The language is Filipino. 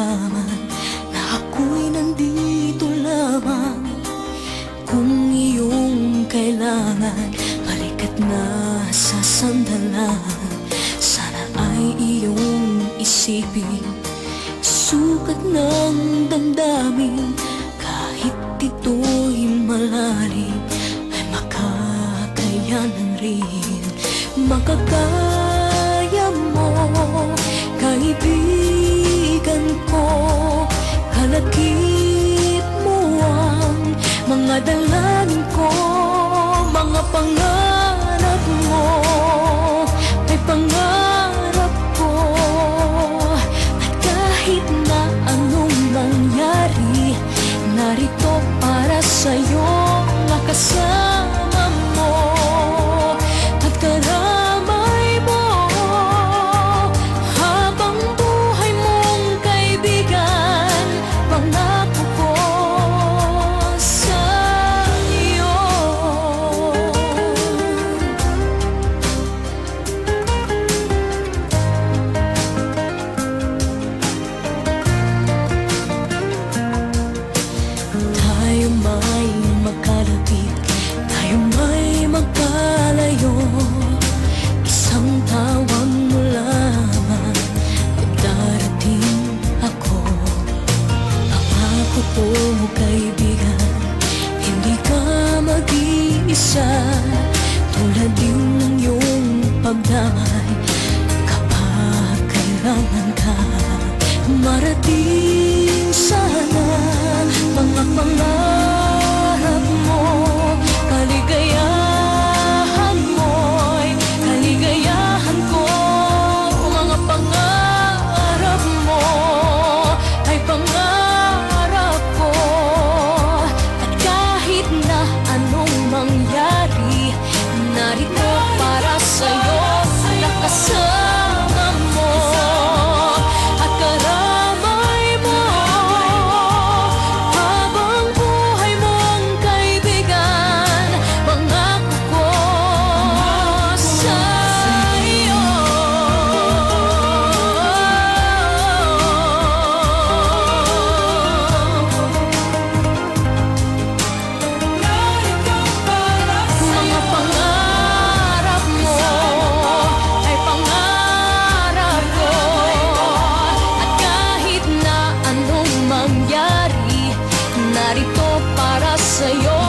malaman na ako'y nandito lamang. Kung iyong kailangan, balikat na sa sandalan. Sana ay iyong isipin, sukat ng damdamin. Kahit ito'y malalim, ay makakayanan rin. Makakaya mo, kaibigan ko. Kalakip mo ang mga dalangin ko, mga pangarap mo ay pangarap ko. At kahit na anong mangyari, narito para sa'yo, nakasama mo at karamay mo. Habang buhay mong kaibigan, pangako ko sa'yo. Tayo may magkalapit, tayo may magkalayo. Isang tawag mo lamang at darating ako. Pangako ko, kaibigan, hindi ka mag-iisa. Tulad din ng iyong pagdamay kapag kailangan ka. Marating sana mga pangarap mo, kaligayahan mo'y kaligayahan ko. Mga pangarap mo ay pangarap ko. At kahit na anong mangyari, narito para sa'yo, nakasama mo at karamay mo. Habang buhay mong kaibigan, pangako ko sa'yo. Mga pangarap mo ay pangarap ko. At kahit na anong mangyari, narito para sa'yo.